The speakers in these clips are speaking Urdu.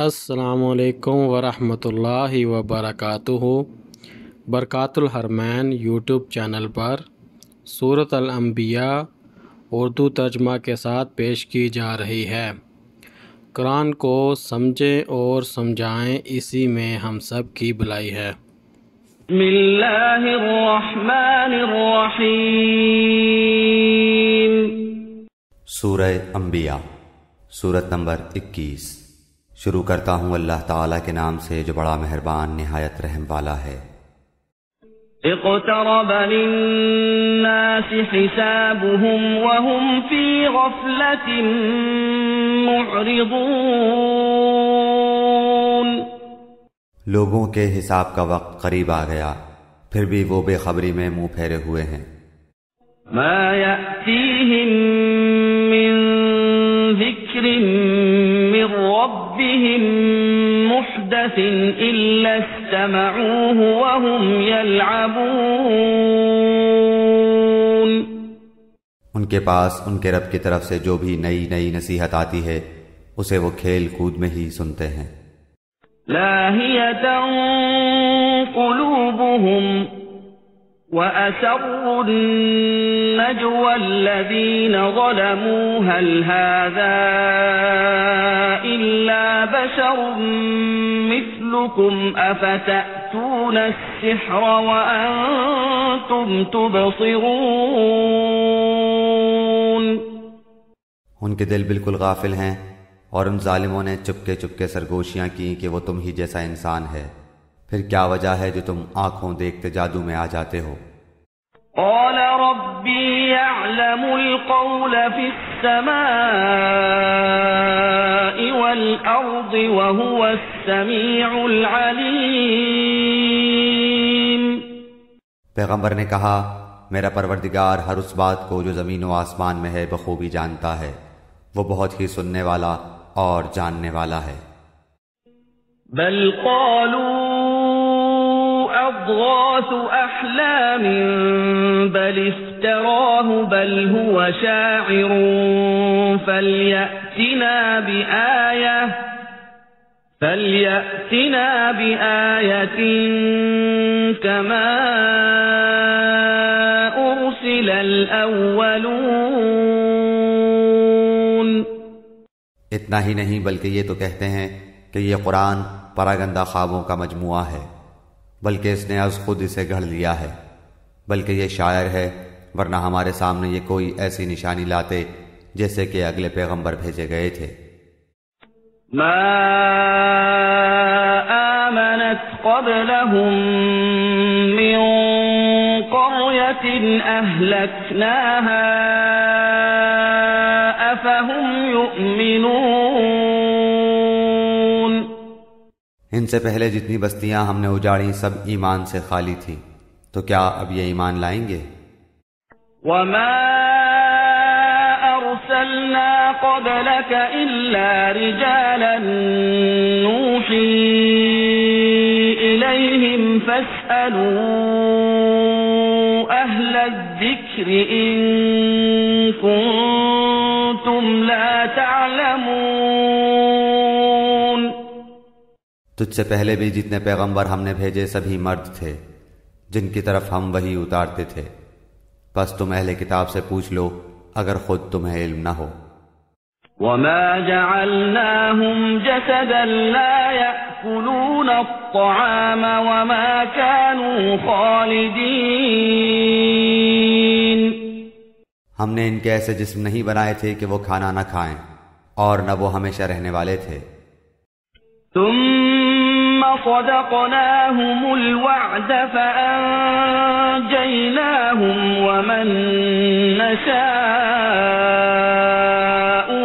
السلام علیکم ورحمۃ اللہ وبرکاتہ۔ برکات الحرمین یوٹیوب چینل پر سورۃ الانبیاء اردو ترجمہ کے ساتھ پیش کی جا رہی ہے۔ قرآن کو سمجھیں اور سمجھائیں، اسی میں ہم سب کی بھلائی ہے۔ بسم اللہ الرحمن الرحیم۔ سورہ انبیاء، سورت نمبر 21۔ شروع کرتا ہوں اللہ تعالیٰ کے نام سے جو بڑا مہربان نہایت رحم والا ہے۔ اقترب للناس حسابهم وهم في غفلة معرضون۔ لوگوں کے حساب کا وقت قریب آ گیا، پھر بھی وہ بے خبری میں منہ پھیرے ہوئے ہیں۔ ما يأتيهم من ذکر من ربهم محدث إلا استمعوه وهم يلعبون۔ ان کے پاس ان کے رب کی طرف سے جو بھی نئی نئی نصیحت آتی ہے اسے وہ کھیل کود میں ہی سنتے ہیں۔ لاہیۃ قلوبهم وَأَسَرُّوا النَّجْوَى الَّذِينَ ظَلَمُوا هَلْ هَذَا إِلَّا بَشَرٌ مِثْلُكُمْ أَفَتَأْتُونَ السِّحْرَ وَأَنْتُمْ تُبْصِرُونَ۔ ان کے دل بالکل غافل ہیں اور ان ظالموں نے چپکے چپکے سرگوشیاں کی کہ وہ تم ہی جیسا انسان ہے، پھر کیا وجہ ہے جو تم آنکھوں دیکھتے جادو میں آ جاتے ہو؟ قال ربی یعلم القول فی السماء والارض وهو السمیع العلیم۔ پیغمبر نے کہا، میرا پروردگار ہر اس بات کو جو زمین و آسمان میں ہے بخوبی جانتا ہے، وہ بہت ہی سننے والا اور جاننے والا ہے۔ بل قالوا اضغاث احلام بل افتراه بل هو شاعر فليأتنا بآية كما أرسل الأولون۔ اتنا ہی نہیں بلکہ یہ تو کہتے ہیں کہ یہ قرآن پراگندہ خوابوں کا مجموعہ ہے، بلکہ اس نے از خود اسے گھڑ لیا ہے، بلکہ یہ شاعر ہے، ورنہ ہمارے سامنے یہ کوئی ایسی نشانی لاتے جیسے کہ اگلے پیغمبر بھیجے گئے تھے۔ ما آمنت قبلهم من قرية أهلكناها أفهم يؤمنون۔ ان سے پہلے جتنی بستیاں ہم نے اجاڑی سب ایمان سے خالی تھی، تو کیا اب یہ ایمان لائیں گے؟ وما أرسلنا قبلك إلا رجالا نوحي إليهم فاسألوا أهل الذكر إن كنتم لا تعلمون۔ تجھ سے پہلے بھی جتنے پیغمبر ہم نے بھیجے سبھی مرد تھے جن کی طرف ہم وحی اتارتے تھے، پس تم اہل کتاب سے پوچھ لو اگر خود تمہیں علم نہ ہو۔ وما جعلناهم جسدا لا يأكلون الطعام وما كانوا خالدين۔ ہم نے ان کے ایسے جسم نہیں بنائے تھے کہ وہ کھانا نہ کھائیں، اور نہ وہ ہمیشہ رہنے والے تھے۔ ثم صدقناهم الوعد فأنجيناهم ومن نشاء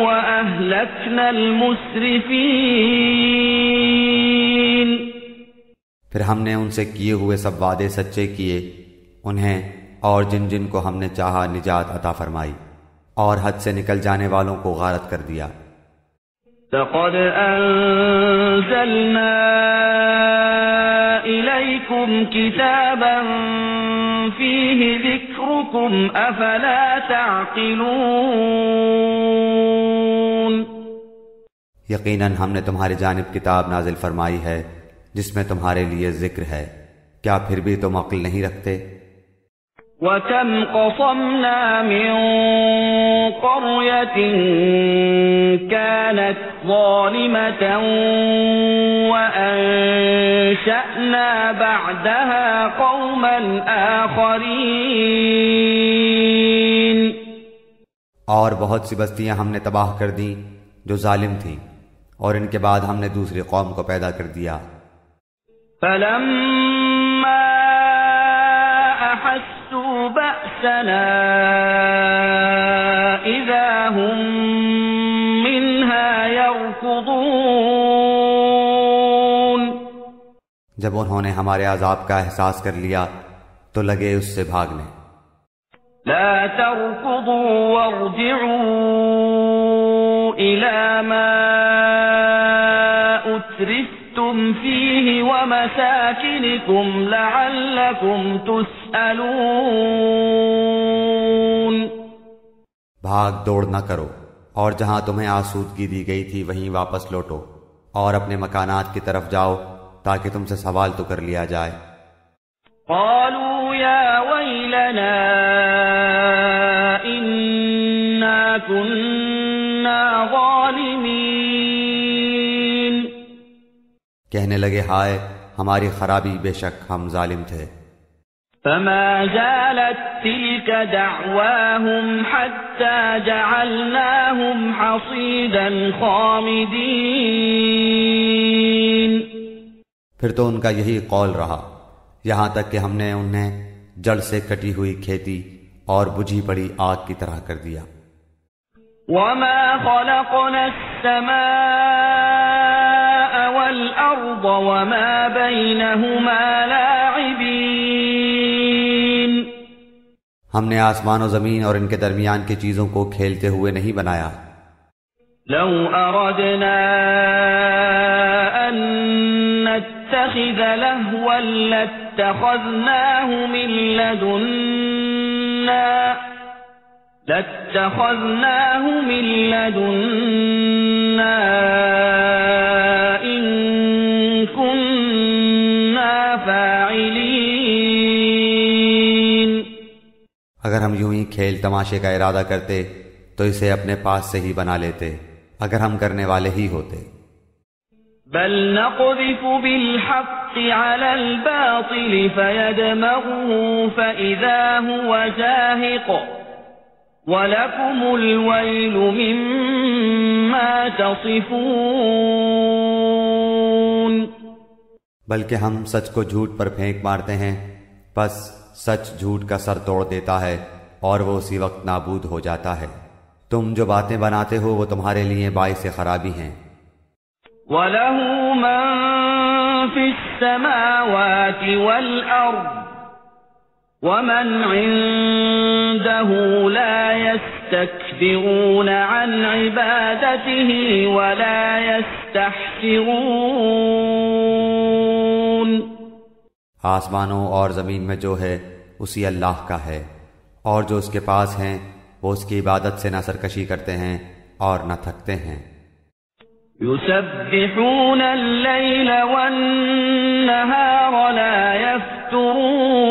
وأهلكنا المسرفين۔ پھر ہم نے ان سے کیے ہوئے سب وعدے سچے کیے، انہیں اور جن جن کو ہم نے چاہا نجات عطا فرمائی، اور حد سے نکل جانے والوں کو غارت کر دیا۔ لقد أنزلنا إليكم كتابا فيه ذكركم أفلا تعقلون۔ یقیناً ہم نے تمہاری جانب کتاب نازل فرمائی ہے جس میں تمہارے لیے ذکر ہے، کیا پھر بھی تم عقل نہیں رکھتے؟ وَكَمْ قَصَمْنَا مِنْ قَرْيَةٍ كَانَتْ ظَالِمَةً وَأَنشَأْنَا بَعْدَهَا قَوْمًا آخَرِينَ، اور بہت سی بستیاں ہم نے تباہ کر دیں جو ظالم تھیں، اور ان کے بعد ہم نے دوسری قوم کو پیدا کر دیا۔ فَلَمَّا أَحَسُّوا بَأْسَنَا إِذَا هُمْ مِنْهَا يَرْكُضُونَ، جب انہوں نے ہمارے عذاب کا احساس کر لیا تو لگے اس سے بھاگنے۔ لَا تَرْكُضُوا وَارْجِعُوا إِلَى مَا أُتْرِفْتُمْ فِيهِ وَمَسَاكِنِكُمْ لَعَلَّكُمْ تُسْأَلُونَ، بھاگ دوڑ نہ کرو، اور جہاں تمہیں آسودگی دی گئی تھی وہیں واپس لوٹو، اور اپنے مکانات کی طرف جاؤ تاکہ تم سے سوال تو کر لیا جائے۔ قالوا يا ويلنا إنا كنا ظالمين، کہنے لگے ہائے ہماری خرابی، بے شک ہم ظالم تھے۔ فما زالت تلك دعواهم حتى جعلناهم حصيدا خامدين، پھر تو ان کا یہی قول رہا یہاں تک کہ ہم نے انہیں جڑ سے کٹی ہوئی کھیتی اور بجھی پڑی آگ کی طرح کر دیا۔ وما خلقنا السماء والأرض وما بينهما لاعبين، ہم نے آسمان و زمین اور ان کے درمیان کی چیزوں کو کھیلتے ہوئے نہیں بنایا۔ لو أردنا أن نتخذ لهوا لاتخذناه من لدنا إن كنا فاعلين، اگر ہم یوں ہی کھیل تماشے کا ارادہ کرتے تو اسے اپنے پاس سے ہی بنا لیتے اگر ہم کرنے والے ہی ہوتے۔ بل نقذف بالحق على الباطل فيدمغه فإذا هو زاهق وَلَكُمُ الْوَيْلُ مِمَّا تَصِفُونَ، بلکہ ہم سچ کو جھوٹ پر پھینک مارتے ہیں، پس سچ جھوٹ کا سر توڑ دیتا ہے اور وہ اسی وقت نابود ہو جاتا ہے۔ تم جو باتیں بناتے ہو وہ تمہارے لیے باعث خرابی ہیں۔ وَلَهُ مَن فِي السَّمَاوَاتِ وَالْأَرْضِ وَمَنْ عِندَهُ لَا يَسْتَكْبِرُونَ عَنْ عِبَادَتِهِ وَلَا يَسْتَحْسِرُونَ، آسمانوں اور زمین میں جو ہے اسی اللہ کا ہے، اور جو اس کے پاس ہیں وہ اس کی عبادت سے نہ سرکشی کرتے ہیں اور نہ تھکتے ہیں۔ يُسَبِّحُونَ اللَّيْلَ وَالنَّهَارَ لَا يَفْتُرُونَ،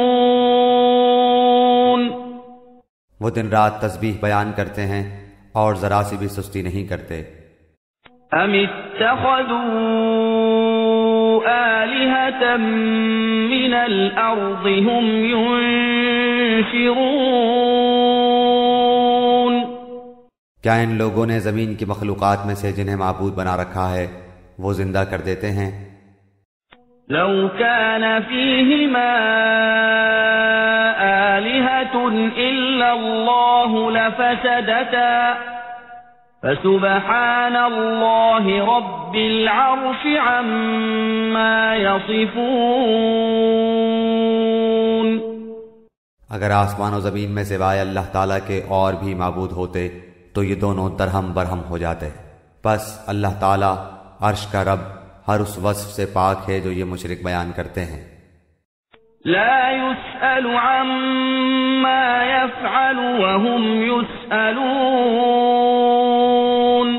وہ دن رات تسبیح بیان کرتے ہیں اور ذرا سی بھی سستی نہیں کرتے۔ أَمِ اتَّخَذُوا آلِهَةً مِّنَ الْأَرْضِ هُمْ يُنشِرُونَ، کیا ان لوگوں نے زمین کی مخلوقات میں سے جنہیں معبود بنا رکھا ہے وہ زندہ کر دیتے ہیں؟ لو كان فيهما آلهة إلا الله لفسدتا فسبحان الله رب العرش عما يصفون، اگر آسمان و زمین میں سوائے اللہ تعالیٰ کے اور بھی معبود ہوتے تو یہ دونوں درہم برہم ہو جاتے۔ پس اللہ تعالیٰ عرش کا رب ہر اس وصف سے پاک ہے جو یہ مشرک بیان کرتے ہیں۔ لا يسأل عما يفعل وهم يسألون،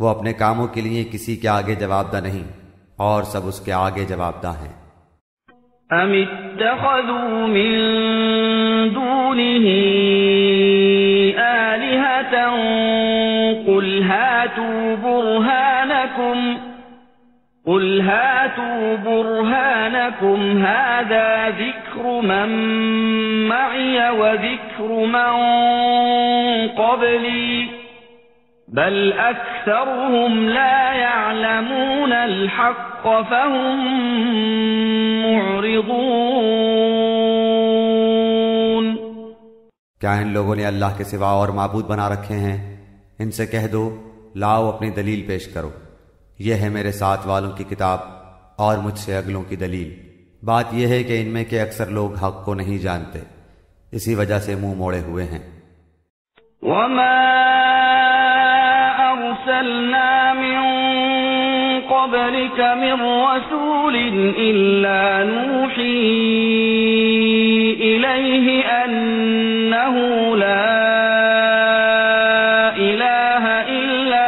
وہ اپنے کاموں کے لیے کسی کے آگے جواب دہ نہیں اور سب اس کے آگے جواب دہ ہیں۔ ام اتخذوا من دونه آلهة قل هاتوا برهانكم هذا ذكر من معي وذكر من قبلي بل أكثرهم لا يعلمون الحق فهم معرضون۔ کیا ان لوگوں نے اللہ کے سوا اور معبود بنا رکھے ہیں؟ ان سے کہہ دو لاؤ اپنی دلیل پیش کرو، یہ ہے میرے ساتھ والوں کی کتاب اور مجھ سے اگلوں کی دلیل۔ بات یہ ہے کہ ان میں کے اکثر لوگ حق کو نہیں جانتے، اسی وجہ سے منہ موڑے ہوئے ہیں۔ وما أرسلنا من قبلك من رسول إلا نوحي إليه أنه لا إله إلا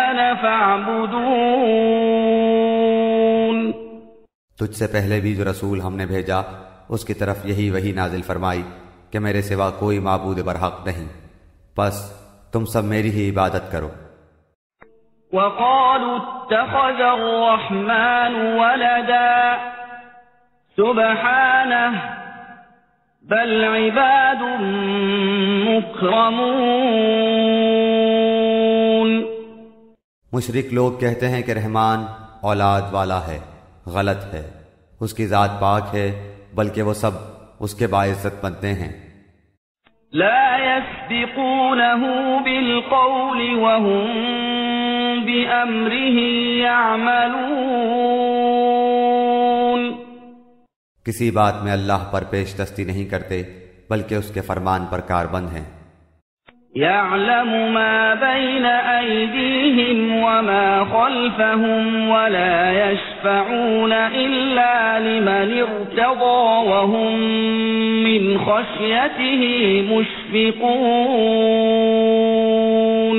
أنا فاعبدون۔ تجھ سے پہلے بھی جو رسول ہم نے بھیجا اس کی طرف یہی وحی نازل فرمائی کہ میرے سوا کوئی معبود برحق نہیں، بس تم سب میری ہی عبادت کرو۔ وقالوا اتخذ الرحمن ولدا سبحانه بل عباد مكرمون۔ مشرک لوگ کہتے ہیں کہ رحمان اولاد والا ہے، غلط ہے، اس کی ذات پاک ہے، بلکہ وہ سب اس کے باعزت بنتے ہیں۔ لا يسبقونه بالقول وهم بأمره يعملون۔ کسی بات میں اللہ پر پیش دستی نہیں کرتے بلکہ اس کے فرمان پر کاربند ہیں۔ يعلم ما بين أيديهم وما خلفهم ولا يشفعون إلا لمن ارتضى وهم من خشيته مشفقون۔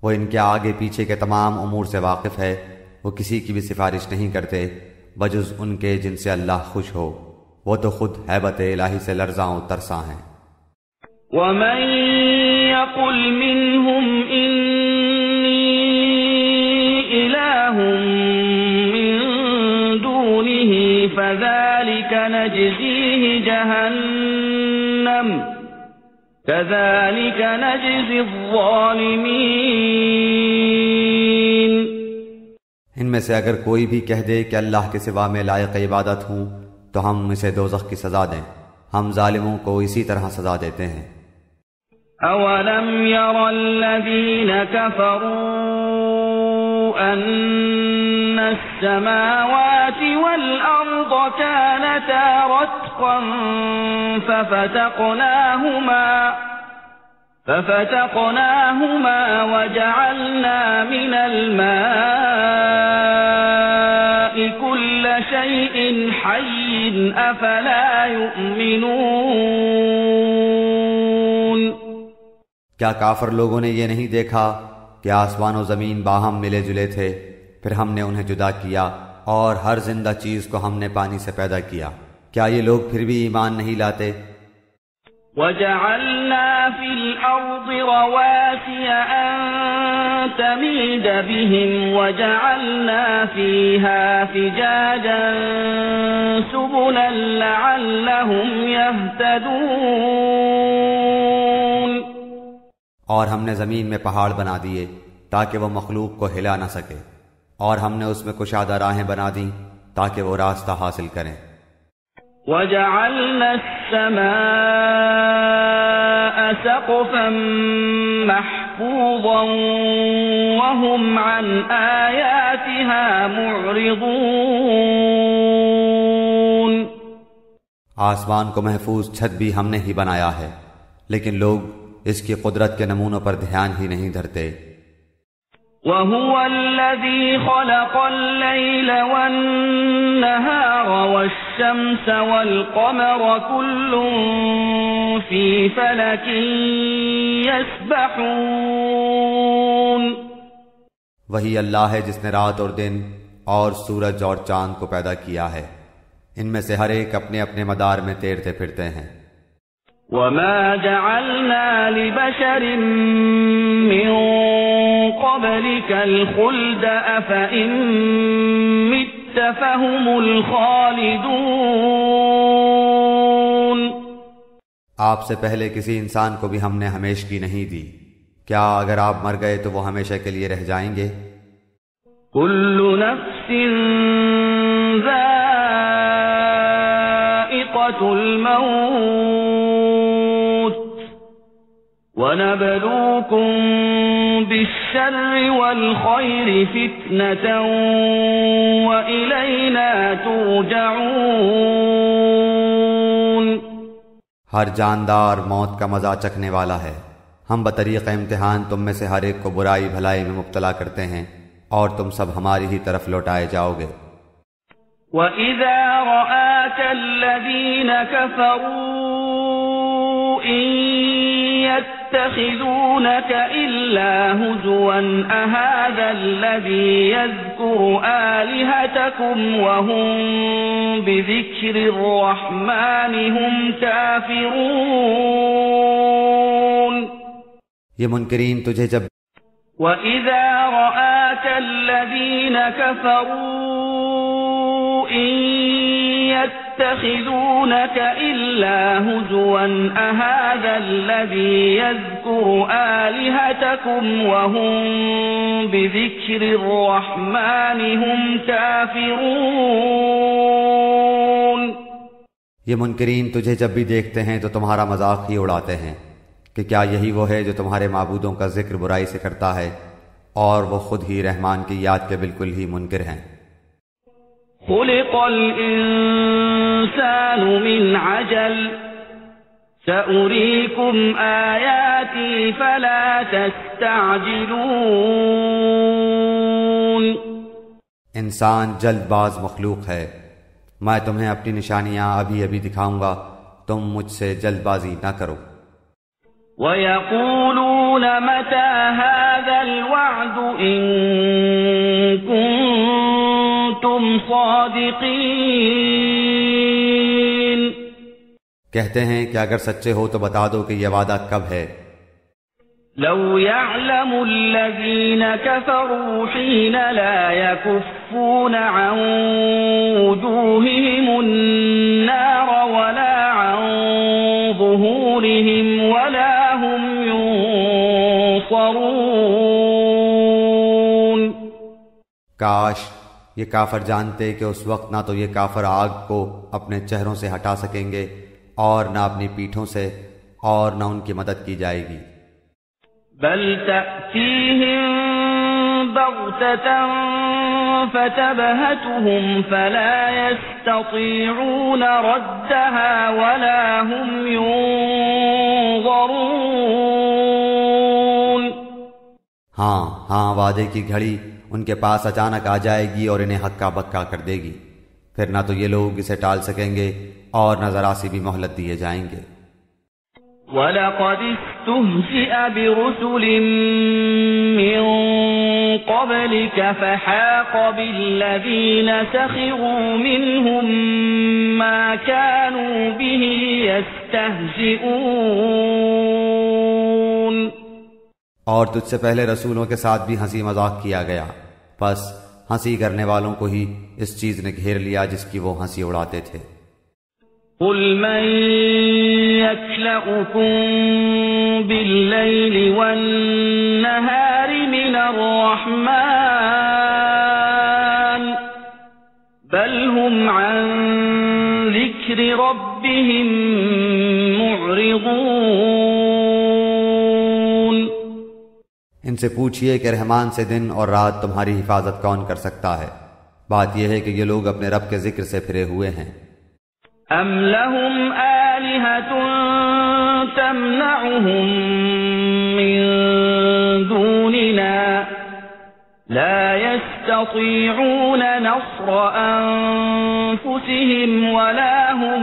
وہ ان کے آگے پیچھے کے تمام امور سے واقف ہے، وہ کسی کی بھی سفارش نہیں کرتے بجز ان کے جن سے اللہ خوش ہو، وہ تو خود ہیبت الہی سے لرزاں و ترساں ہیں۔ ومن يقل منهم إني إله من دونه فذلك نجزيه جهنم كذلك نجزي الظالمين۔ ان میں سے اگر کوئی بھی کہہ دے کہ اللہ کے سوا میں لائق عبادت ہوں تو ہم اسے دوزخ کی سزا دیں، ہم ظالموں کو اسی طرح سزا دیتے ہیں۔ أَوَلَمْ يَرَ الَّذِينَ كَفَرُوا أَنَّ السَّمَاوَاتِ وَالْأَرْضَ كَانَتَا رَتْقًا فَفَتَقْنَاهُمَا وَجَعَلْنَا مِنَ الْمَاءِ كُلَّ شَيْءٍ حَيٍّ أَفَلَا يُؤْمِنُونَ۔ کیا کافر لوگوں نے یہ نہیں دیکھا کہ آسمان و زمین باہم ملے جلے تھے، پھر ہم نے انہیں جدا کیا اور ہر زندہ چیز کو ہم نے پانی سے پیدا کیا، کیا یہ لوگ پھر بھی ایمان نہیں لاتے؟ وَجَعَلْنَا فِي الْأَرْضِ رَوَاسِيَ أَن تَمِيدَ بِهِمْ وَجَعَلْنَا فِيهَا فِجَاجًا سُبُلًا لَعَلَّهُمْ يَهْتَدُونَ۔ اور ہم نے زمین میں پہاڑ بنا دیے تاکہ وہ مخلوق کو ہلا نہ سکے، اور ہم نے اس میں کشادہ راہیں بنا دیں تاکہ وہ راستہ حاصل کریں۔ وَجَعَلْنَا السَّمَاءَ سَقْفًا مَحْفُوظًا وَهُمْ عَنْ آيَاتِهَا مُعْرِضُونَ۔ آسمان کو محفوظ چھت بھی ہم نے ہی بنایا ہے، لیکن لوگ اس کی قدرت کے نمونوں پر دھیان ہی نہیں دھرتے۔ وهو الذي خلق الليل والنهار والشمس والقمر كل في فلك يسبحون وہی اللہ ہے جس نے رات اور دن اور سورج اور چاند کو پیدا کیا ہے، ان میں سے ہر ایک اپنے اپنے مدار میں تیرتے پھرتے ہیں۔ وما جعلنا لبشر من قبلك الخلد أفإن مت فهم الخالدون آپ سے پہلے کسی انسان کو بھی ہم نے ہمیشگی نہیں دی، کیا اگر آپ مر گئے تو وہ ہمیشہ کے لیے رہ جائیں گے؟ كل نفس ذائقة الموت وَنَبْلُوكُمْ بِالشَّرِّ وَالْخَيْرِ فِتْنَةً وَإِلَيْنَا تُرْجَعُونَ۔ ہر جاندار موت کا مزہ چکھنے والا ہے، ہم بطریق امتحان تم میں سے ہر ایک کو برائی بھلائی میں مبتلا کرتے ہیں اور تم سب ہماری ہی طرف لوٹائے جاؤ گے۔ وَإِذَا رَآكَ الَّذِينَ كَفَرُوا إِن يَتَّخِذُونَكَ إِلَّا هُزُوًا أَهَذَا الَّذِي يَذْكُرُ آلِهَتَكُمْ وَهُمْ بِذِكْرِ الرَّحْمَنِ هُمْ كَافِرُونَ۔ یہ منکرین تجھے جب وَإِذَا رَآكَ الَّذِينَ كَفَرُوا إِن يَتَّخِذُونَكَ إِلَّا هُزُوًا أَهَذَا الَّذِي يَذْكُرُ آلِهَتَكُمْ وَهُمْ بِذِكْرِ الرَّحْمَنِ هُمْ كَافِرُونَ۔ یہ منکرین تجھے جب بھی دیکھتے ہیں تو تمہارا مذاق ہی اڑاتے ہیں کہ کیا یہی وہ ہے جو تمہارے معبودوں کا ذکر برائی سے کرتا ہے اور وہ خود ہی رحمان کی یاد کے بالکل ہی منکر ہیں۔ خلق الإنسان من عجل سأريكم آياتي فلا تستعجلون۔ انسان جلد باز مخلوق ہے، میں تمہیں اپنی نشانیاں ابھی ابھی دکھاؤں گا، تم مجھ سے جلد بازی نہ کرو۔ وَيَقُولُونَ مَتَى هَذَا الْوَعْدُ إِن كُنتُمْ صَادِقِينَ۔ کہتے ہیں کہ اگر سچے ہو تو بتا دو کہ یہ وعدہ کب ہے۔ لَوْ يَعْلَمُ الَّذِينَ كَفَرُوا حِينَ لَا يَكُفُّونَ عَن وُجُوهِهِمُ النَّارَ وَلَا عَن ظُهُورِهِمْ وَلَا هُمْ يُنصَرُونَ۔ کاش یہ کافر جانتے کہ اس وقت نہ تو یہ کافر آگ کو اپنے چہروں سے ہٹا سکیں گے اور نہ اپنی پیٹھوں سے، اور نہ ان کی مدد کی جائے گی۔ بل تأتيهم بغتة فتبهتهم فلا يستطيعون ردها ولا هم ينظرون۔ ہاں وعدے کی گھڑی ان کے پاس اچانک آ جائے گی اور انہیں ہکا بکا کر دے گی، پھر نہ تو یہ لوگ اسے ٹال سکیں گے اور نہ ذرا سی بھی مہلت دیے جائیں گے۔ وَلَقَدِ اسْتُهْزِئَ بِرُسُلٍ مِّن قَبْلِكَ فَحَاقَ بِالَّذِينَ سَخِرُوا مِنْهُم مَّا كَانُوا بِهِ يَسْتَهْزِئُونَ۔ اور تجھ سے پہلے رسولوں کے ساتھ بھی ہنسی مذاق کیا گیا، بس ہنسی کرنے والوں کو ہی اس چیز نے گھیر لیا جس کی وہ ہنسی اڑاتے تھے۔ قُلْ مَن يَكْلَؤُكُم بِاللَّيْلِ وَالنَّهَارِ مِنَ الرَّحْمَنِ بَلْ هُمْ عَن ذِكْرِ رَبِّهِم مُّعْرِضُونَ۔ ان سے پوچھئے کہ رحمان سے دن اور رات تمہاری حفاظت کون کر سکتا ہے؟ بات یہ ہے کہ یہ لوگ اپنے رب کے ذکر سے پھرے ہوئے ہیں۔ أَمْ لَهُمْ آلِهَةٌ تَمْنَعُهُم مِّن دُونِنَا لا يستطيعون نصر أنفسهم ولا هم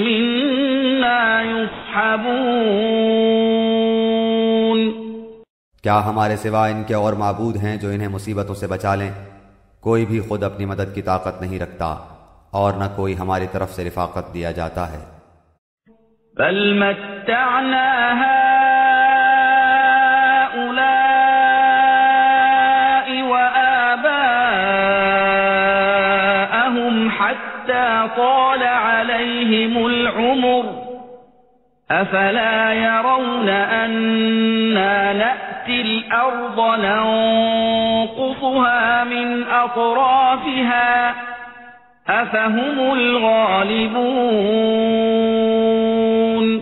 منا يصحبون۔ کیا ہمارے سوا ان کے اور معبود ہیں جو انہیں مصیبتوں سے بچا لیں؟ کوئی بھی خود اپنی مدد کی طاقت نہیں رکھتا اور نہ کوئی ہماری طرف سے رفاقت دیا جاتا ہے۔ بل متعنا هؤلاء وآباءهم حتى طال عليهم العمر أفلا يرون أنا نأتي الأرض ننقصها من أطرافها أفهم الغالبون۔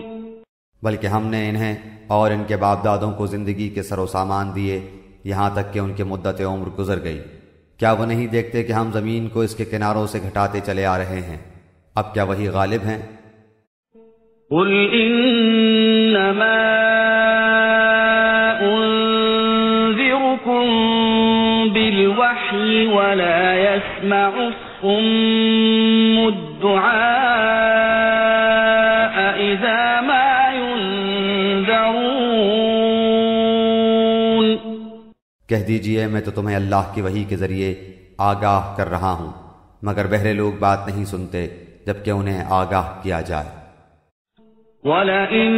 بلکہ ہم نے انہیں اور ان کے باپ دادوں کو زندگی کے سر و سامان دیے یہاں تک کہ ان کی مدت عمر گزر گئی، کیا وہ نہیں دیکھتے کہ ہم زمین کو اس کے کناروں سے گھٹاتے چلے آ رہے ہیں؟ اب کیا وہی غالب ہیں؟ قل انما انذركم بالوحي ولا يسمع الصم الدعاء اذا ما ينذرون۔ کہہ دیجئے میں تو تمہیں اللہ کی وحی کے ذریعے آگاہ کر رہا ہوں، مگر بہرے لوگ بات نہیں سنتے جبکہ انہیں آگاہ کیا جائے۔ وَلَئِن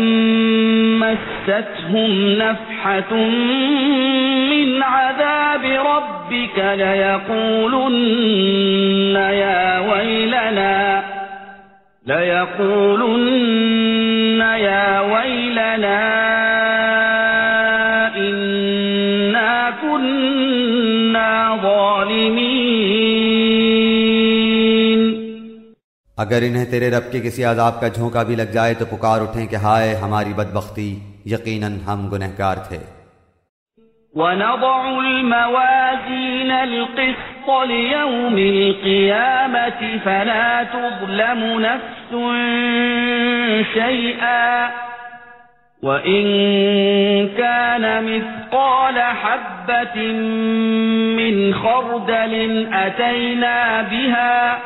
مَسَّتْهُمْ نَفْحَةٌ مِّنْ عَذَابِ رَبِّكَ لَيَقُولُنَّ يَا وَيْلَنَا إِنَّا كُنَّا ظَالِمِينَ۔ اگر انہیں تیرے رب کے کسی عذاب کا جھونکا بھی لگ جائے تو پکار اٹھیں کہ ہائے ہماری بدبختی، یقیناً ہم گنہگار تھے۔ وَنَضَعُ الْمَوَازِينَ الْقِسْطَ لِيَوْمِ الْقِيَامَةِ فَلَا تُظْلَمُ نَفْسٌ شَيْئًا وَإِن كَانَ مِثْقَالَ حَبَّةٍ مِّنْ خَرْدَلٍ أَتَيْنَا بِهَا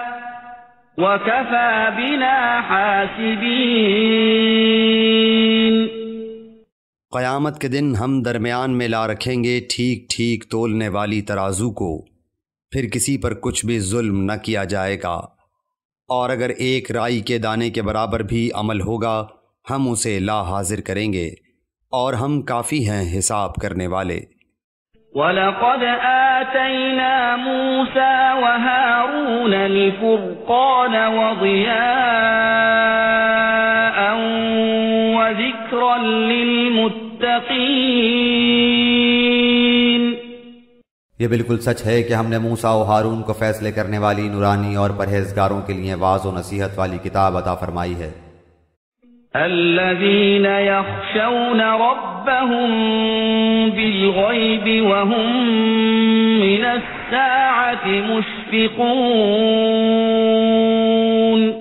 وَكَفَى بِنَا حَاسِبِينَ۔ قیامت کے دن ہم درمیان میں لا رکھیں گے ٹھیک ٹھیک تولنے والی ترازو کو، پھر کسی پر کچھ بھی ظلم نہ کیا جائے گا، اور اگر ایک رائی کے دانے کے برابر بھی عمل ہوگا ہم اسے لا حاضر کریں گے، اور ہم کافی ہیں حساب کرنے والے۔ وَلَقَدْ آتَيْنَا مُوسَى وَهَارُونَ الْفُرْقَانَ وَضِيَاءً وَذِكْرًا لِّلْمُتَّقِينَ۔ یہ بالکل سچ ہے کہ ہم نے موسیٰ و ہارون کو فیصلے کرنے والی نورانی اور پرہیزگاروں کے لیے واعظ و نصیحت والی کتاب عطا فرمائی ہے۔ الذين يخشون ربهم بالغيب وهم من الساعة مشفقون۔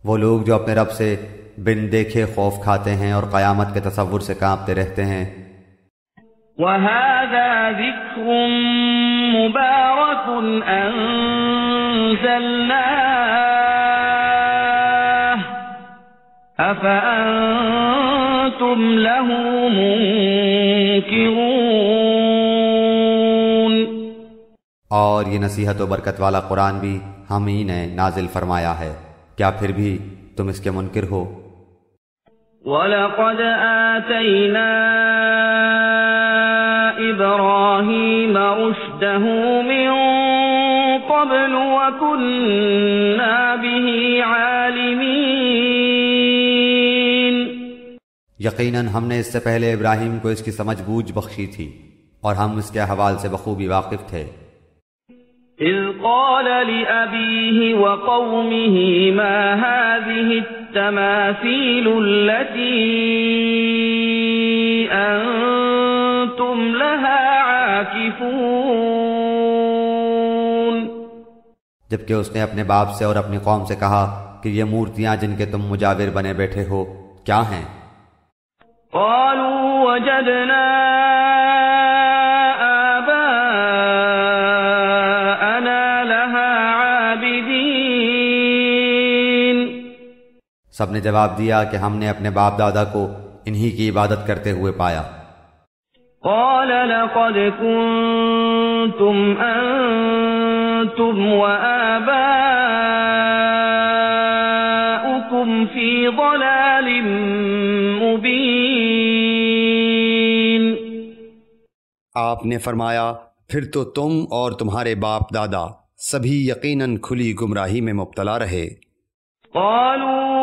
وہ لوگ جو اپنے رب سے بن دیکھے خوف کھاتے ہیں اور قیامت کے تصور سے کانپتے رہتے ہیں۔ وَهَذَا ذِكْرٌ مُبَارَكٌ أَنزَلْنَاهُ أَفَأَنتُمْ لَهُ مُنكِرُونَ۔ اور یہ نصیحت و برکت والا قرآن بھی ہم ہی نے نازل فرمایا ہے، کیا پھر بھی تم اس کے منکر ہو؟ وَلَقَدْ آتَيْنَا إِبْرَاهِيمَ رُشْدَهُ مِن قَبْلُ وَكُنَّا بِهِ عَالِمِينَ۔ یقیناً ہم نے اس سے پہلے ابراہیم کو اس کی سمجھ بوجھ بخشی تھی اور ہم اس کے احوال سے بخوبی واقف تھے۔ إِذْ قَالَ لِأَبِيهِ وَقَوْمِهِ مَا هَٰذِهِ التَّمَاثِيلُ الَّتِي أَنتُمْ لَهَا عَاكِفُونَ۔ جبکہ اس نے اپنے باپ سے اور اپنی قوم سے کہا کہ یہ مورتیاں جن کے تم مجاور بنے بیٹھے ہو کیا ہیں؟ قَالُوا وَجَدْنَا آبَاءَنَا سب نے جواب دیا کہ ہم نے اپنے باپ دادا کو انہی کی عبادت کرتے ہوئے پایا۔ قال لقد كنتم أنتم وآباؤكم في ضلال مبين۔ آپ نے فرمایا پھر تو تم اور تمہارے باپ دادا سبھی یقیناً کھلی گمراہی میں مبتلا رہے۔ قالوا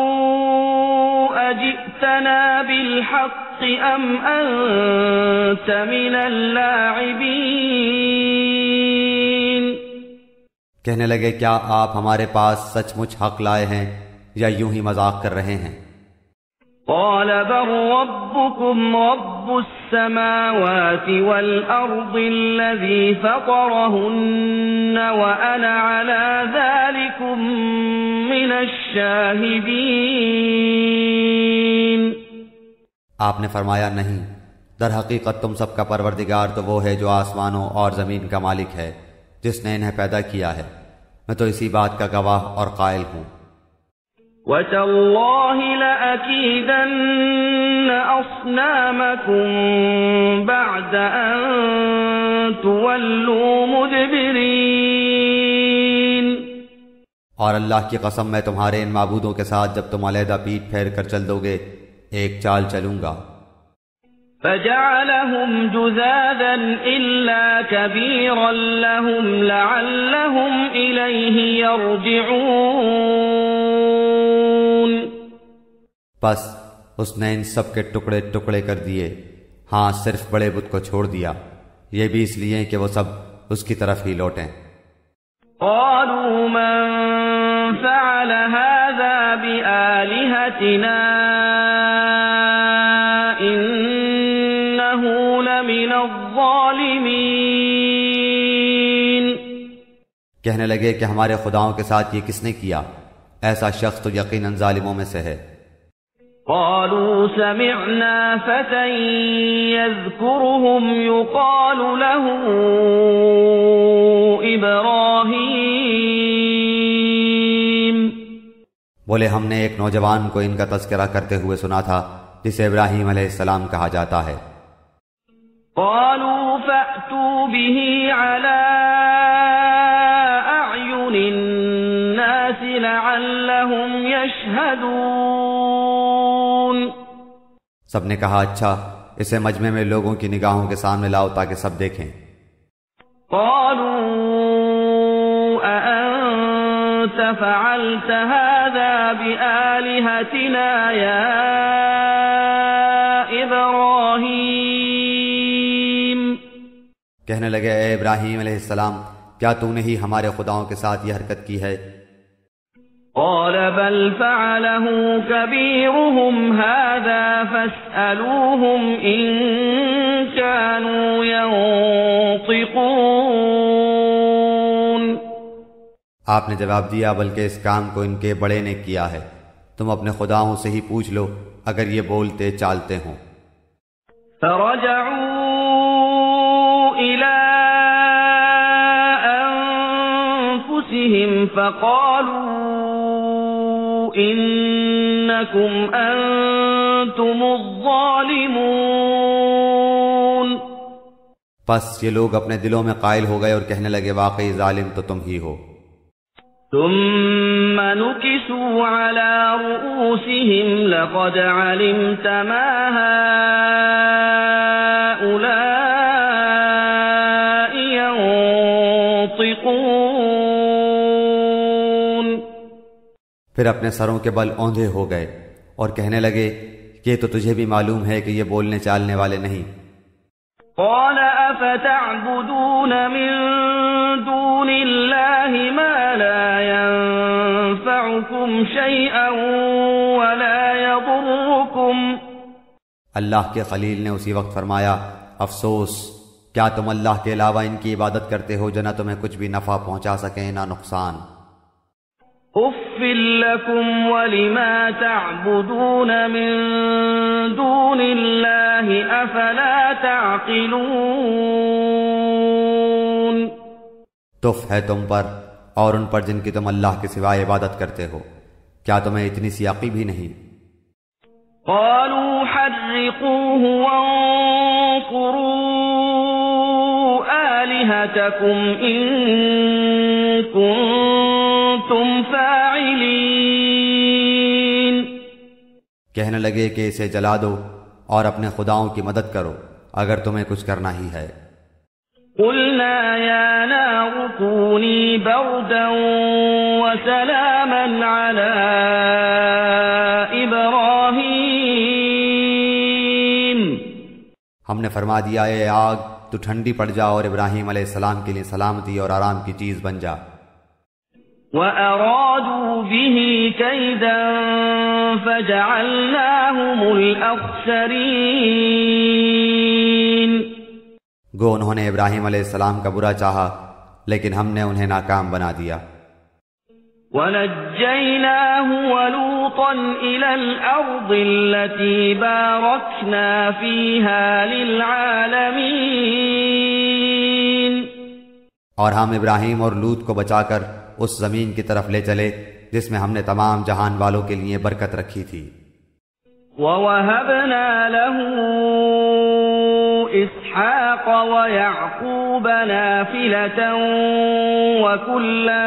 أجئتنا بالحق أم أنت من اللاعبين؟ کہنے لگے کیا آپ ہمارے پاس سچ مچ حق لائے ہیں یا یوں ہی مذاق کر رہے ہیں؟ قال بل ربكم رب السماوات والأرض الذي فطرهن وأنا على ذلكم من الشاهدين۔ آپ نے فرمایا نہیں، در حقیقت تم سب کا پروردگار تو وہ ہے جو آسمانوں اور زمین کا مالک ہے، جس نے انہیں پیدا کیا ہے، میں تو اسی بات کا گواہ اور قائل ہوں۔ وَتَاللَّهِ لَأَكِيدَنَّ أَصْنَامَكُمْ بَعْدَ أَن تُوَلُّوا مُدْبِرِينَ۔ اور اللہ کی قسم میں تمہارے ان معبودوں کے ساتھ جب تم علیحدہ پیٹ پھیر کر چل دو گے ایک چال چلوں گا۔ فَجَعَلَهُمْ جُذَاذًا إِلَّا كَبِيرًا لَهُمْ لَعَلَّهُمْ إِلَيْهِ يَرْجِعُونَ۔ بس اس نے ان سب کے ٹکڑے ٹکڑے کر دیے، ہاں صرف بڑے بت کو چھوڑ دیا، یہ بھی اس لیے کہ وہ سب اس کی طرف ہی لوٹیں۔ قالوا من فعل هذا بآلهتنا إنه لمن الظالمين۔ کہنے لگے کہ ہمارے خداؤں کے ساتھ یہ کس نے کیا؟ ایسا شخص تو یقیناً ظالموں میں سے ہے۔ قالوا سمعنا فتى يذكرهم يقال له إبراهيم۔ بولے ہم نے ایک نوجوان کو ان کا تذکرہ کرتے ہوئے سنا تھا جسے ابراہیم علیہ السلام کہا جاتا ہے۔ قالوا فأتوا به على أعين الناس لعلهم يشهدون۔ سب نے کہا اچھا اسے مجمع میں لوگوں کی نگاہوں کے سامنے لاؤ تاکہ سب دیکھیں۔ قالوا أأنت فعلت هذا بآلهتنا يا إبراهيم؟ کہنے لگے اے ابراہیم علیہ السلام کیا تو نے ہی ہمارے خداؤں کے ساتھ یہ حرکت کی ہے؟ قال بل فعله كبيرهم هذا فاسألوهم إن كانوا ينطقون۔ آپ نے جواب دیا بلکہ اس کام کو ان کے بڑے نے کیا ہے، تم اپنے خداؤں سے ہی پوچھ لو اگر یہ بولتے چالتے ہوں۔ فرجعوا إلى أنفسهم فقالوا إنكم أنتم الظالمون۔ پس یہ لوگ اپنے دلوں میں قائل ہو گئے اور کہنے لگے واقعی ظالم تو تم ہی ہو۔ ثم نكسوا على رؤوسهم لقد علمت ما هؤلاء ينطقون۔ پھر اپنے سروں کے بل اوندھے ہو گئے اور کہنے لگے یہ تو تجھے بھی معلوم ہے کہ یہ بولنے چالنے والے نہیں۔ قال افتعبدون من دون الله ما لا ينفعكم شيئا ولا يضركم۔ اللہ کے خلیل نے اسی وقت فرمایا افسوس، کیا تم اللہ کے علاوہ ان کی عبادت کرتے ہو جو نہ تمہیں کچھ بھی نفع پہنچا سکیں نہ نقصان۔ اف لکم ولما تعبدون من دون اللہ افلا تعقلون۔ تف ہے تم پر اور ان پر جن کی تم اللہ کے سوائے عبادت کرتے ہو، کیا تمہیں اتنی سی عقل بھی نہیں؟ قالوا حرقوه وانصروا آلهتكم إن كنتم فاعلين۔ کہنے لگے کہ اسے جلا دو اور اپنے خداؤں کی مدد کرو اگر تمہیں کچھ کرنا ہی ہے۔ قلنا يا نار كوني بردا وسلاما على إبراهيم۔ ہم نے فرما دیا اے آگ تو ٹھنڈی پڑ جا اور ابراہیم علیہ السلام کے لیے سلامتی اور آرام کی چیز بن جا۔ وَأَرَادُوا بِهِ كَيْدًا فَجَعَلْنَاهُمُ الْأَخْسَرِينَ۔ گو انہوں نے ابراہیم علیہ السلام کا برا چاہا لیکن ہم نے انہیں ناکام بنا دیا۔ وَنَجَّيْنَاهُ وَلُوطًا إِلَى الْأَرْضِ الَّتِي بَارَكْنَا فِيهَا لِلْعَالَمِينَ۔ اور ہم ابراہیم اور لوط کو بچا کر اس زمین کی طرف لے چلے جس میں ہم نے تمام جہان والوں کے لیے برکت رکھی تھی۔ وَوَهَبْنَا لَهُ إِسْحَاقَ وَيَعْقُوبَ نَافِلَةً وَكُلًّا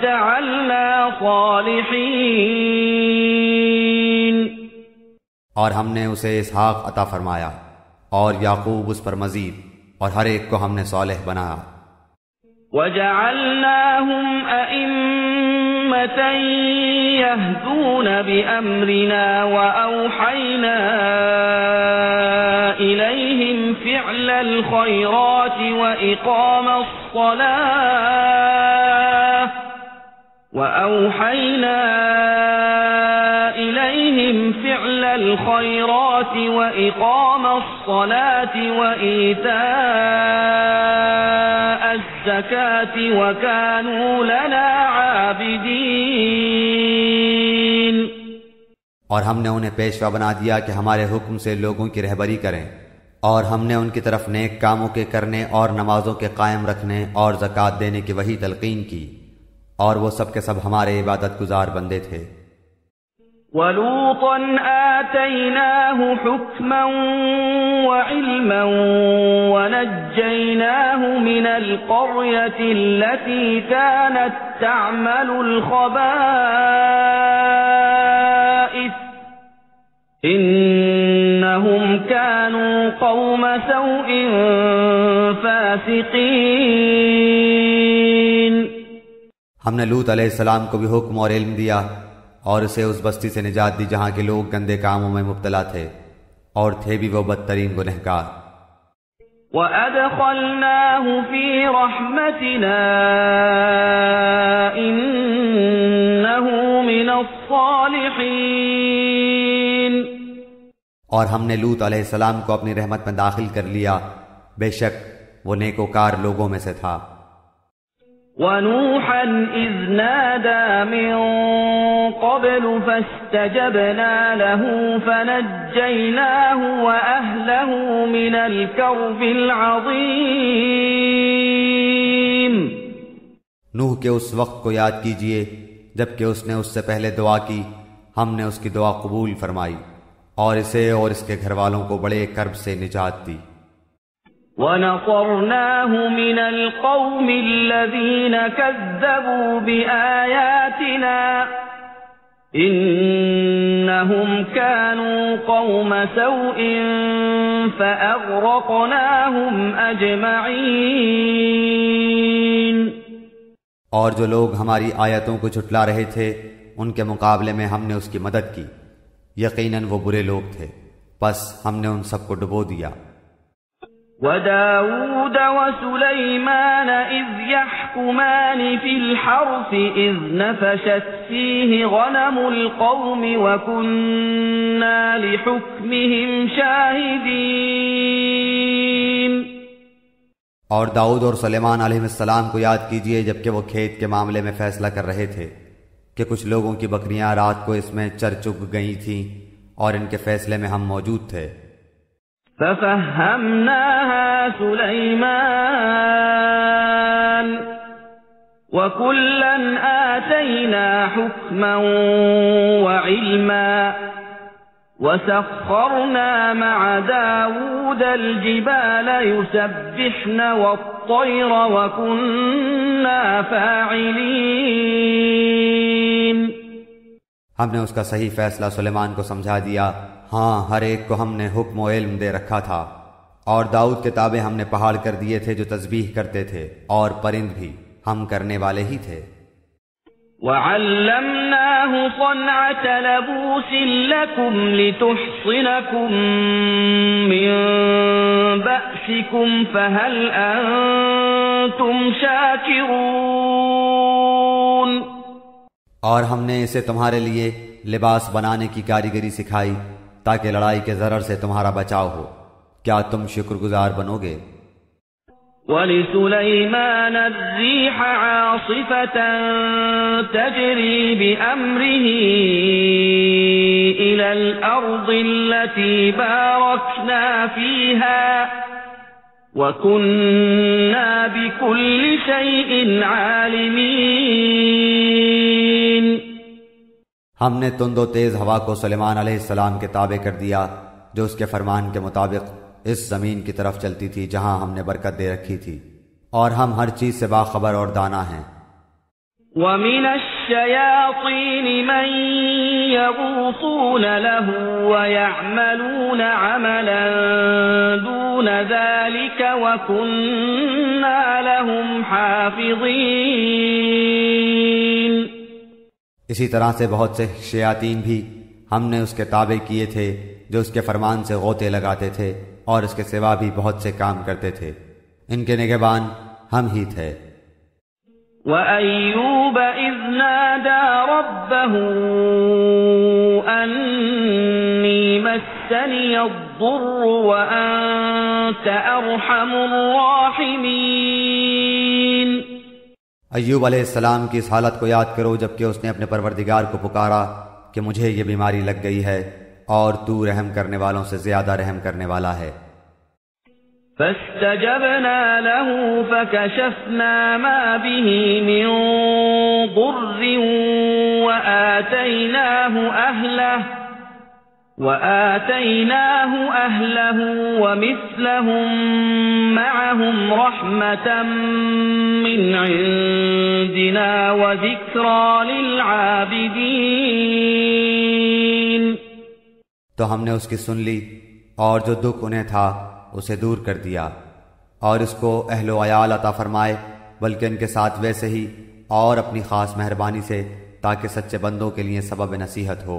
جَعَلْنَا صَالِحِينَ۔ اور ہم نے اسے اسحاق عطا فرمایا اور یعقوب اس پر مزید، اور ہر ایک کو ہم نے صالح بنایا۔ وَجَعَلْنَاهُمْ أَئِمَّةً يَهْدُونَ بِأَمْرِنَا وَأَوْحَيْنَا إِلَيْهِمْ فِعْلَ الْخَيْرَاتِ وَإِقَامَ الصَّلَاةِ وَإِيتَاءَ الزَّكَاةِ وَكَانُوا لَنَا عَابِدِينَ۔ اور ہم نے انہیں پیشوا بنا دیا کہ ہمارے حکم سے لوگوں کی رہبری کریں، اور ہم نے ان کی طرف نیک کاموں کے کرنے اور نمازوں کے قائم رکھنے اور زکوٰۃ دینے کی وہی تلقین کی، اور وہ سب کے سب ہمارے عبادت گزار بندے تھے۔ وَلُوطًا آتَيْنَاهُ حُكْمًا وَعِلْمًا وَنَجَّيْنَاهُ مِنَ الْقَرْيَةِ الَّتِي كَانَتْ تَعْمَلُ الْخَبَائِثَ إِنَّهُمْ كَانُوا قَوْمَ سَوْءٍ فَاسِقِينَ۔ ہم نے لوط علیہ السلام کو بھی حکم اور علم دیا اور اسے اس بستی سے نجات دی جہاں کے لوگ گندے کاموں میں مبتلا تھے اور تھے بھی وہ بدترین گنہگار۔ وَأَدْخَلْنَاهُ فِي رَحْمَتِنَا إِنَّهُ مِنَ الصَّالِحِينَ۔ اور ہم نے لوط علیہ السلام کو اپنی رحمت میں داخل کر لیا، بے شک وہ نیکوکار لوگوں میں سے تھا۔ وَنُوحًا إِذْ نَادَى مِن قَبْلُ فَاسْتَجَبْنَا لَهُ فَنَجَّيْنَاهُ وَأَهْلَهُ مِنَ الْكَرْبِ الْعَظِيمِ۔ نوح کے اس وقت کو یاد کیجئے جبکہ اس نے اس سے پہلے دعا کی، ہم نے اس کی دعا قبول فرمائی اور اسے اور اس کے گھر والوں کو بڑے کرب سے نجات دی۔ وَنَصَرْنَاهُ مِنَ الْقَوْمِ الَّذِينَ كَذَّبُوا بِآيَاتِنَا إِنَّهُمْ كَانُوا قَوْمَ سَوْءٍ فَأَغْرَقْنَاهُمْ أَجْمَعِينَ۔ اور جو لوگ ہماری آیتوں کو جھٹلا رہے تھے ان کے مقابلے میں ہم نے اس کی مدد کی، یقیناً وہ برے لوگ تھے، پس ہم نے ان سب کو ڈبو دیا۔ وَدَاوُودَ وَسُلَيْمَانَ إِذْ يَحْكُمَانِ فِي الْحَرْثِ إِذْ نَفَشَتْ فِيهِ غَنَمُ الْقَوْمِ وَكُنَّا لِحُكْمِهِمْ شَاهِدِينَ۔ اور داؤد اور سلیمان علیہ السلام کو یاد کیجئے جبکہ وہ کھیت کے معاملے میں فیصلہ کر رہے تھے کہ کچھ لوگوں کی بکریاں رات کو اس میں چر چگ گئی تھیں اور ان کے فیصلے میں ہم موجود تھے۔ فَفَهَّمْنَاهَا سُلَيْمَانَ وَكُلًّا آتَيْنَا حُكْمًا وَعِلْمًا وَسَخَّرْنَا مَعَ دَاوُودَ الْجِبَالَ يُسَبِّحْنَ وَالطَّيْرَ وَكُنَّا فَاعِلِينَ۔ ہم نے اس کا صحیح فیصلہ سلیمان کو سمجھا دیا۔ ہاں، ہر ایک کو ہم نے حکم و علم دے رکھا تھا، اور داؤد کے تابع ہم نے پہاڑ کر دیے تھے جو تسبیح کرتے تھے، اور پرند بھی ہم کرنے والے ہی تھے۔ وَعَلَّمْنَاهُ صَنْعَةَ لَبُوسٍ لَكُمْ لِتُحْصِنَكُم مِّن بَأْسِكُمْ فَهَلْ أَنتُمْ شَاكِرُونَ۔ اور ہم نے اسے تمہارے لیے لباس بنانے کی کاریگری سکھائی تاکہ لڑائی کے ضرر سے تمہارا بچاؤ ہو، کیا تم شکر گزار بنو گے؟ وَلِسُلَيْمَانَ الرِّيحَ عَاصِفَةً تَجْرِي بِأَمْرِهِ إِلَى الْأَرْضِ الَّتِي بَارَكْنَا فِيهَا وَكُنَّا بِكُلِّ شَيْءٍ عَالِمِينَ۔ ہم نے تند و تیز ہوا کو سلیمان علیہ السلام کے تابع کر دیا، جو اس کے فرمان کے مطابق اس زمین کی طرف چلتی تھی جہاں ہم نے برکت دے رکھی تھی، اور ہم ہر چیز سے باخبر اور دانا ہیں۔ وَمِنَ الشَّيَاطِينِ مَن يَغُوصُونَ لَهُ وَيَعْمَلُونَ عَمَلًا دُونَ ذَلِكَ وَكُنَّا لَهُمْ حَافِظِينَ۔ اسی طرح سے بہت سے شیاطین بھی ہم نے اس کے تابع کیے تھے جو اس کے فرمان سے غوطے لگاتے تھے اور اس کے سوا بھی بہت سے کام کرتے تھے، ان کے نگہبان ہم ہی تھے۔ وَأَيُّوبَ إِذْ نَادَى رَبَّهُ أَنِّي مَسَّنِيَ الضُّرُّ وَأَنْتَ أَرْحَمُ الرَّاحِمِينَ۔ ایوب علیہ السلام کی اس حالت کو یاد کرو جبکہ اس نے اپنے پروردگار کو پکارا کہ مجھے یہ بیماری لگ گئی ہے اور تو رحم کرنے والوں سے زیادہ رحم کرنے والا ہے۔ فَاسْتَجَبْنَا لَهُ فَكَشَفْنَا مَا بِهِ مِنْ ضُرٍّ وَآتَيْنَاهُ أَهْلَهُ وَمِثْلَهُمْ مَعَهُمْ رَحْمَةً مِّنْ عِنْدِنَا وَذِكْرَى لِلْعَابِدِينَ۔ تو ہم نے اس کی سن لی اور جو دکھ انہیں تھا اسے دور کر دیا، اور اس کو اہل و عیال عطا فرمائے، بلکہ ان کے ساتھ ویسے ہی اور اپنی خاص مہربانی سے تاکہ سچے بندوں کے لیے سبب نصیحت ہو۔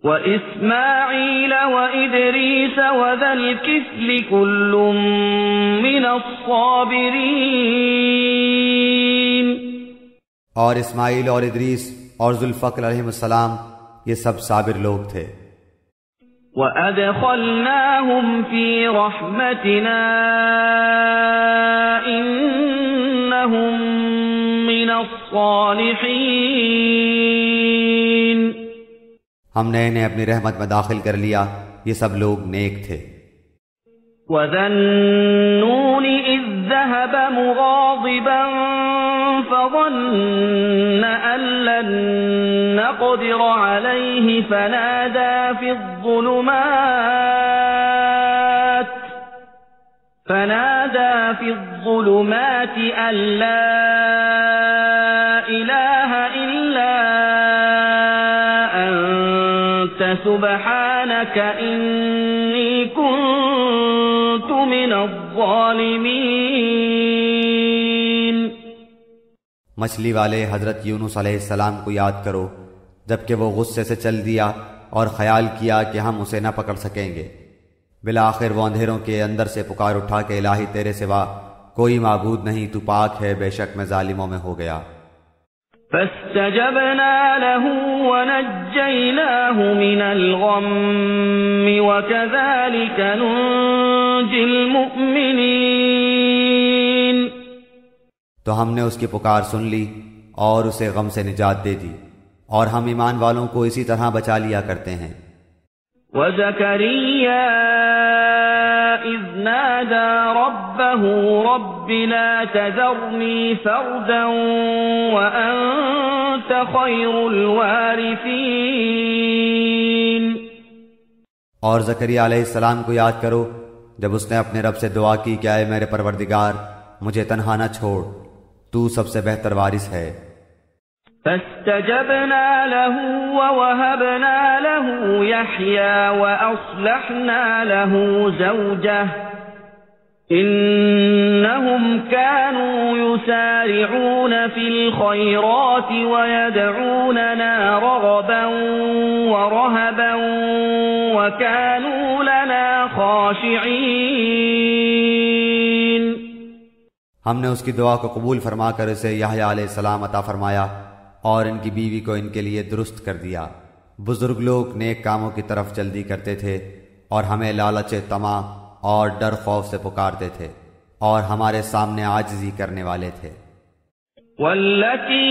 وَإِسْمَاعِيلَ وَإِدْرِيسَ وَذَا الْكِفْلِ كُلٌّ مِّنَ الصَّابِرِينَ۔ اور اسماعیل اور ادریس اور ذوالفقر علیہ السلام یہ سب صابر لوگ تھے۔ وَأَدْخَلْنَاهُمْ فِي رَحْمَتِنَا إِنَّهُمْ مِنَ الصَّالِحِينَ۔ ہم نے انہیں اپنی رحمت میں داخل کر لیا، یہ سب لوگ نیک تھے۔ وَذَا النُّونِ إِذ ذَّهَبَ مُغَاضِبًا فَظَنَّ أَن لَّن نَّقْدِرَ عَلَيْهِ فَنَادَىٰ فِي الظُّلُمَاتِ أَن لَّا إِلَٰهَ إِلَّا أَنتَ سُبْحَانَكَ إِنِّي كُنتُ مِنَ الظَّالِمِينَ۔ مچھلی والے حضرت یونس علیہ السلام کو یاد کرو جبکہ وہ غصے سے چل دیا اور خیال کیا کہ ہم اسے نہ پکڑ سکیں گے، بالآخر وہ اندھیروں کے اندر سے پکار اٹھا کہ الہی تیرے سوا کوئی معبود نہیں، تو پاک ہے، بے شک میں ظالموں میں ہو گیا۔ فَاسْتَجَبْنَا لَهُ وَنَجَّيْنَاهُ مِنَ الْغَمِّ وَكَذَلِكَ نُنْجِي الْمُؤْمِنِينَ۔ تو ہم نے اس کی پکار سن لی اور اسے غم سے نجات دے دی، اور ہم ایمان والوں کو اسی طرح بچا لیا کرتے ہیں۔ وَزَكَرِيَّا إِذْ نادى ربه رب لا تذرني فردا وأنت خير الوارثين۔ اور زکریا علیہ السلام کو یاد کرو جب اس نے اپنے رب سے دعا کی کہ اے میرے پروردگار مجھے تنہا نہ چھوڑ، تو سب سے بہتر وارث ہے۔ فاستجبنا له ووهبنا له يحيى وأصلحنا له زوجه إنهم كانوا يسارعون في الخيرات ويدعوننا رغبا ورهبا وكانوا لنا خاشعين۔ ہم نے اس کی دعا کو قبول فرما کر اسے یحییٰ علیہ السلام عطا فرمایا اور ان کی بیوی کو ان کے لیے درست کر دیا۔ بزرگ لوگ نیک کاموں کی طرف جلدی کرتے تھے اور ہمیں لالچ طمع اور ڈر خوف سے پکارتے تھے اور ہمارے سامنے عاجزی کرنے والے تھے۔ والتي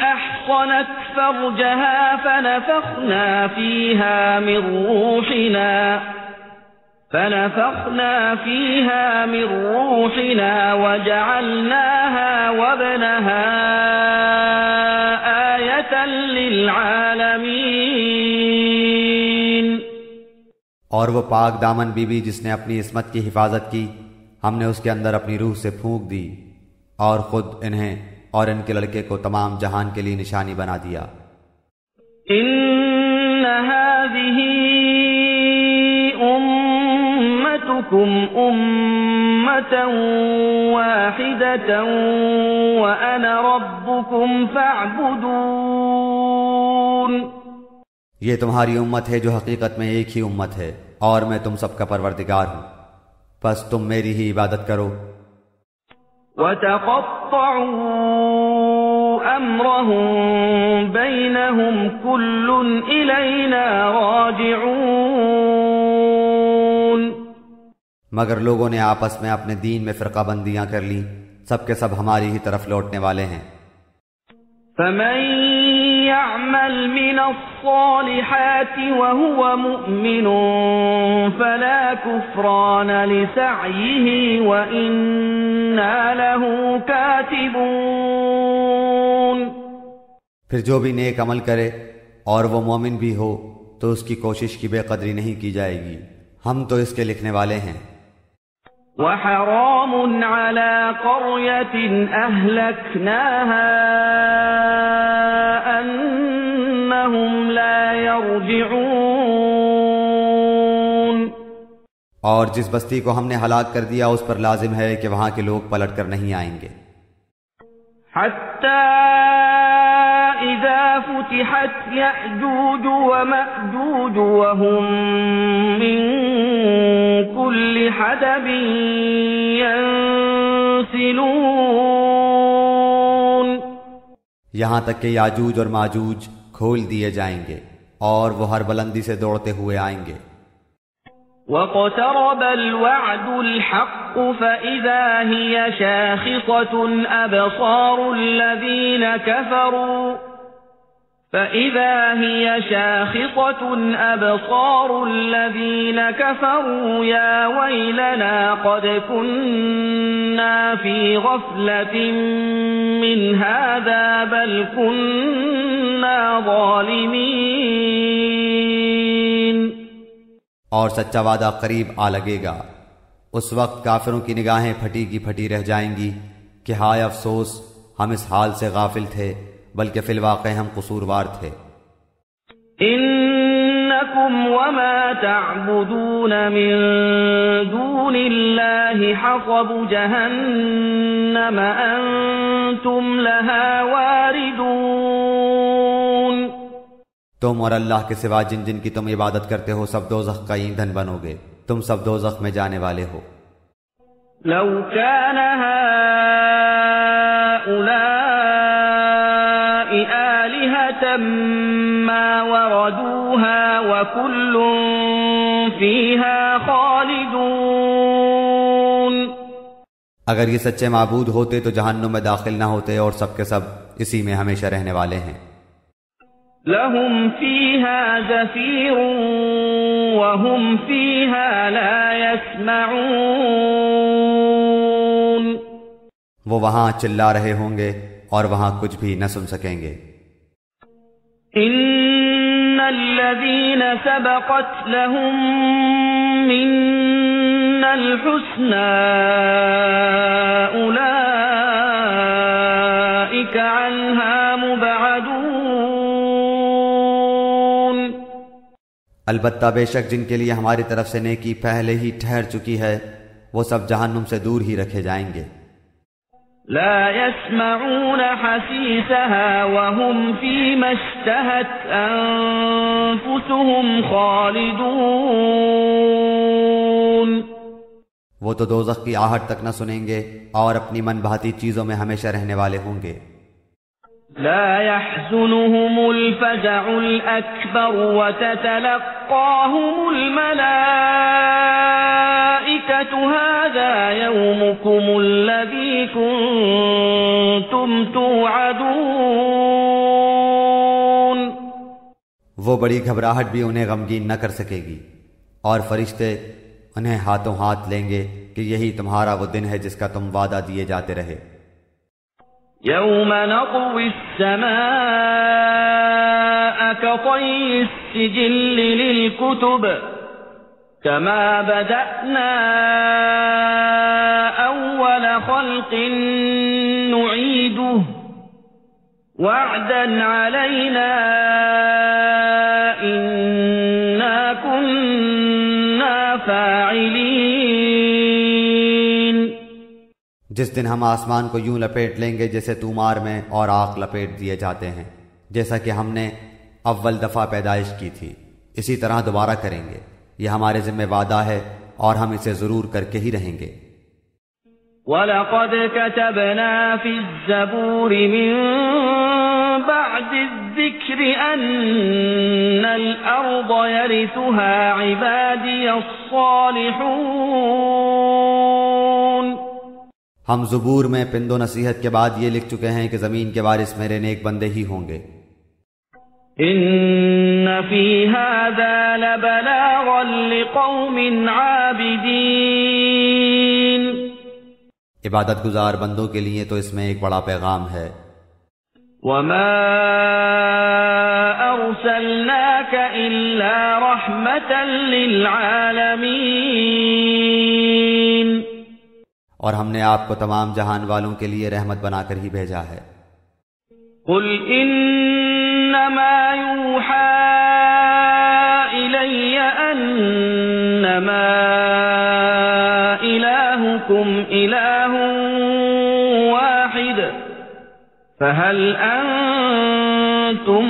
أحصنت فرجها فنفخنا فيها من روحنا وجعلناها وابنها آية للعالمين۔ اور وہ پاک دامن بی بی جس نے اپنی عصمت کی حفاظت کی، ہم نے اس کے اندر اپنی روح سے پھونک دی اور خود انہیں اور ان کے لڑکے کو تمام جہان کے لیے نشانی بنا دیا۔ ان هذه امتكم امة واحدة وانا ربكم فاعبدون۔ یہ تمہاری امت ہے جو حقیقت میں ایک ہی امت ہے اور میں تم سب کا پروردگار ہوں، بس تم میری ہی عبادت کرو۔ وَتَقَطَّعُوا أَمْرَهُمْ بَيْنَهُمْ كُلٌّ إِلَيْنَا رَاجِعُونَ۔ مگر لوگوں نے آپس میں اپنے دین میں فرقہ بندیاں کر لی، سب کے سب ہماری ہی طرف لوٹنے والے ہیں۔ فَمَن يَعْمَلْ مِنَ الصَّالِحَاتِ وَهُوَ مُؤْمِنٌ فَلَا كُفْرَانَ لِسَعْيِهِ وَإِنَّا لَهُ كَاتِبُونَ۔ پھر جو بھی نیک عمل کرے اور وہ مومن بھی ہو تو اس کی کوشش کی بے قدری نہیں کی جائے گی، ہم تو اس کے لکھنے والے ہیں۔ وحرام على قرية أهلكناها أنهم لا يرجعون۔ اور جس بستی کو ہم نے ہلاک کر دیا اس پر لازم ہے کہ وہاں کے لوگ پلٹ کر نہیں آئیں گے۔ حتى إذا فتحت يأجوج ومأجوج وهم من كل حدب ينسلون۔ یہاں تک کہ یاجوج اور ماجوج کھول دیے جائیں گے اور وہ ہر بلندی سے دوڑتے ہوئے آئیں گے۔ واقترب الوعد الحق فإذا هي شاخصة أبصار الذين كفروا يا ويلنا قد كنا في غفلة من هذا بل كنا ظالمين۔ اور سچا وعدہ قریب آ لگے گا، اس وقت کافروں کی نگاہیں پھٹی کی پھٹی رہ جائیں گی کہ ہائے افسوس، ہم اس حال سے غافل تھے بلکہ فی الواقع ہم قصوروار تھے۔ انکم وما تعبدون من دون اللہ حصب جہنم انتم لها واردون۔ تم اور اللہ کے سوا جن جن کی تم عبادت کرتے ہو سب دوزخ کا ایندھن بنو گے، تم سب دوزخ میں جانے والے ہو۔ لو كان هؤلاء آلهة ما وردوها وكل فيها خالدون۔ اگر یہ سچے معبود ہوتے تو جہنم میں داخل نہ ہوتے اور سب کے سب اسی میں ہمیشہ رہنے والے ہیں۔ لهم فيها زفير وهم فيها لا يسمعون وہ وہاں چلا رہے ہوں گے اور وہاں کچھ بھی نہ سن سکیں گے. ان الذين سبقت لهم منا الحسنى اولئك عنها مبعدون. البتہ بے شک جن کے لیے ہماری طرف سے نیکی پہلے ہی ٹھہر چکی ہے وہ سب جہنم سے دور ہی رکھے جائیں گے. لا يسمعون حسيسها وهم فيما اشتهت أنفسهم خالدون. وہ تو دوزخ کی آہٹ تک نہ سنیں گے اور اپنی من بھاتی چیزوں میں ہمیشہ رہنے والے ہوں گے. لا يحزنهم الفزع الأكبر وتتلقاهم الملائكة هذا يومكم الذي كنتم توعدون. وہ بڑی گھبراہٹ بھی انہیں غمگین نہ کر سکے گی اور فرشتے انہیں ہاتھوں ہاتھ لیں گے کہ یہی تمہارا وہ دن ہے جس کا تم وعدہ دیے جاتے رہے. يوم نطوي السماء كطي السجل للكتب كما بدأنا أول خلق نعيده وعدا علينا إنا كنا فاعلين. جس دن ہم آسمان کو یوں لپیٹ لیں گے جیسے تومار میں اور آگ لپیٹ دیے جاتے ہیں، جیسا کہ ہم نے اول دفعہ پیدائش کی تھی، اسی طرح دوبارہ کریں گے. یہ ہمارے ذمہ وعدہ ہے اور ہم اسے ضرور کر کے ہی رہیں گے. وَلَقَدْ كَتَبْنَا فِي الزَّبُورِ مِن بَعْدِ الذِّكْرِ أَنَّ الْأَرْضَ يَرِثُهَا عِبَادِيَ الصَّالِحُونَ. ہم زبور میں پند و نصیحت کے بعد یہ لکھ چکے ہیں کہ زمین کے وارث میرے نیک بندے ہی ہوں گے. ان فی هذا لبلاغا لقوم عابدین. عبادت گزار بندوں کے لیے تو اس میں ایک بڑا پیغام ہے. وما ارسلناک الا رحمتا للعالمین. اور ہم نے آپ کو تمام جہان والوں کے لیے رحمت بنا کر ہی بھیجا ہے. قل انما یوحى الی انما الہکم الہ واحد فهل انتم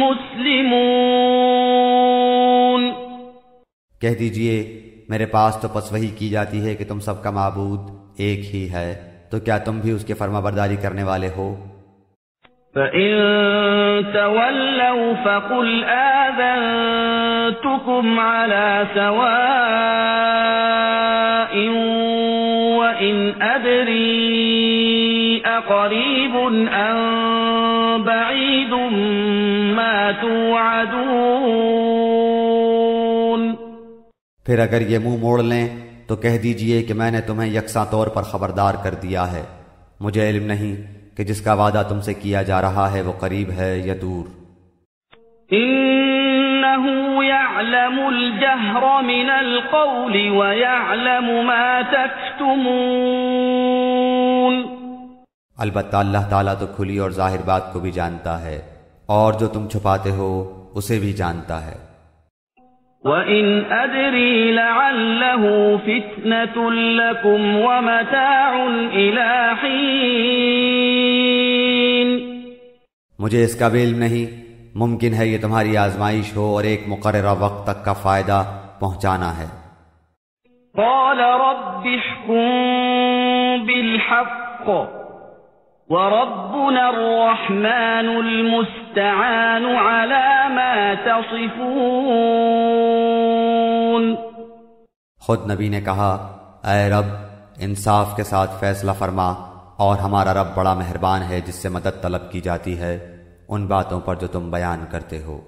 مسلمون. کہہ دیجئے میرے پاس تو پس وحی کی جاتی ہے کہ تم سب کا معبود ایک ہی ہے، تو کیا تم بھی اس کے فرما برداری کرنے والے ہو؟ فَإِن تَوَلَّوْا فَقُلْ آذَنْتُكُمْ عَلَى سَوَاءٍ وَإِنْ أَدْرِي أَقَرِيبٌ أَمْ بَعِيدٌ مَا تُوعَدُونَ. پھر اگر یہ منہ موڑ لیں تو کہہ دیجئے کہ میں نے تمہیں یکساں طور پر خبردار کر دیا ہے، مجھے علم نہیں کہ جس کا وعدہ تم سے کیا جا رہا ہے وہ قریب ہے یا دور. انه يعلم الجهر من القول ويعلم ما تكتمون. البتہ اللہ تعالیٰ تو کھلی اور ظاہر بات کو بھی جانتا ہے اور جو تم چھپاتے ہو اسے بھی جانتا ہے. وَإِنْ أَدْرِي لَعَلَّهُ فِتْنَةٌ لَكُمْ وَمَتَاعٌ إِلَى حِينٍ. مجھے اس کا بھی علم نہیں، ممکن ہے یہ تمہاری آزمائش ہو اور ایک مقررہ وقت تک کا فائدہ پہنچانا ہے. قَالَ رَبِّ احْكُم بِالْحَقِّ وَرَبُّنَا الرَّحْمَنُ الْمُسْتَعَانُ عَلَى مَا تَصِفُونَ. خود نبی نے کہا، اے رب انصاف کے ساتھ فیصلہ فرما، اور ہمارا رب بڑا مہربان ہے جس سے مدد طلب کی جاتی ہے، ان باتوں پر جو تم بیان کرتے ہو۔